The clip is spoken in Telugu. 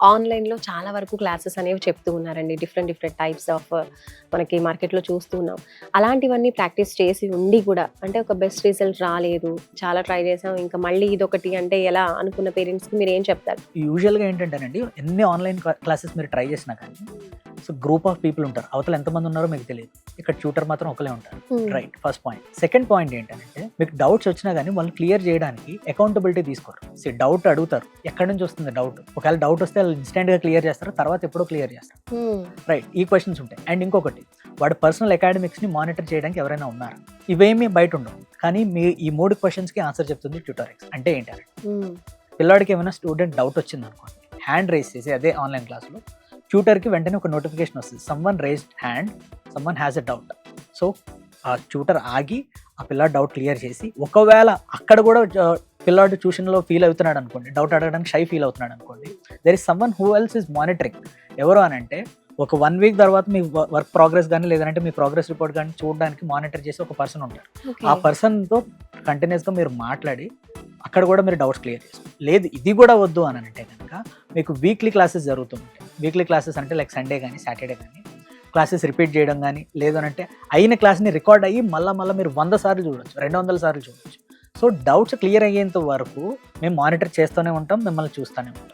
ఆన్‌లైన్‌లో చాలా వరకు క్లాసెస్ అనేవి చెప్తూ ఉన్నారండి. డిఫరెంట్ డిఫరెంట్ టైప్స్ ఆఫ్ మనకి మార్కెట్‌లో చూస్తూ ఉన్నాం. అలాంటివన్నీ ప్రాక్టీస్ చేసి ఉండి గూడా అంటే ఒక బెస్ట్ రిజల్ట్ రాలేదు. చాలా ట్రై చేసాం. ఇంకా మళ్ళీ ఇదొకటి అంటే ఎలా అనుకున్న పేరెంట్స్‌కి మీరేం చెప్తారు? యూజువల్‌గా ఏంటంటేనండి, ఎన్ని ఆన్‌లైన్ క్లాసెస్ మీరు ట్రై చేసినా కానీ, సో గ్రూప్ ఆఫ్ పీపుల్ ఉంటారు. అవతల ఎంతమంది ఉన్నారో మీకు తెలీదు. ఇక్కడ ట్యూటర్ మాత్రం ఒకళ్ళే ఉంటారు. హ్మ్. Right, first point. Second point ఏంటంటే, మీకు డౌట్స్ వచ్చినా గానీ వాళ్ళని క్లియర్ చేయడానికి అకౌంటబిలిటీ తీసుకోరు. డౌట్ అడుగుతారు. ఎక్కడి నుంచి వస్తుంది డౌట్? ఒకవేళ డౌట్ వస్తే వాళ్ళు ఇన్‌స్టాంట్‌గా క్లియర్ చేస్తారు. తర్వాత ఎప్పుడో క్లియర్ చేస్తారు. హ్మ్. రైట్, ఈ క్వెషన్స్ ఉంటాయి. అండ్ ఇంకొకటి, వాడి పర్సనల్ అకాడమిక్స్‌ని మానిటర్ చేయడానికి ఎవరైనా ఉన్నారా? ఇవేమీ బయట ఉండవు. కానీ మీ ఈ 3 క్వెషన్స్‌కి ఆన్సర్ చెప్తుంది ట్యూటరెక్స్. అంటే ఏంటంటే, హ్మ్. పిల్లాడికి ఏమైనా స్టూడెంట్ డౌట్ వచ్చిందనుకోండి, హ్యాండ్ రైజ్ చేసి అదే ఆన్లైన్ క్లాస్లో ట్యూటర్కి వెంటనే ఒక నోటిఫికేషన్ వస్తుంది, someone raised hand, someone has a doubt. So ఆ ట్యూటర్ ఆగి ఆ పిల్లాడి డౌట్ క్లియర్ చేసి, ఒకవేళ అక్కడ కూడా పిల్లాడు ట్యూషన్లో ఫీల్ అవుతున్నాడు అనుకోండి, డౌట్ అడగడానికి షై ఫీల్ అవుతున్నాడు అనుకోండి, there is someone who else is monitoring. ఎవరు అని అంటే, ఒక 1 వీక్ తర్వాత మీ వర్క్ ప్రోగ్రెస్ కానీ లేదంటే మీ ప్రోగ్రెస్ రిపోర్ట్ కానీ చూడడానికి మానిటర్ చేసి ఒక పర్సన్ ఉంటారు. ఓకే. ఆ పర్సన్తో కంటిన్యూస్గా మీరు మాట్లాడి అక్కడ కూడా మీరు డౌట్స్ క్లియర్ చేసుకోండి. లేదు ఇది కూడా వద్దు అని అంటే కనుక, మీకు వీక్లీ క్లాసెస్ జరుగుతూ ఉంటాయి. వీక్లీ క్లాసెస్ అంటే లైక్ సండే కానీ సాటర్డే కానీ క్లాసెస్ రిపీట్ చేయడం కానీ, లేదు అని అంటే అయిన క్లాస్ని రికార్డ్ అయ్యి మళ్ళీ మీరు 100 సార్లు చూడొచ్చు, 200 సార్లు చూడొచ్చు. సో డౌట్స్ క్లియర్ అయ్యేంత వరకు మేము మానిటర్ చేస్తూనే ఉంటాం, మిమ్మల్ని చూస్తూనే ఉంటాం.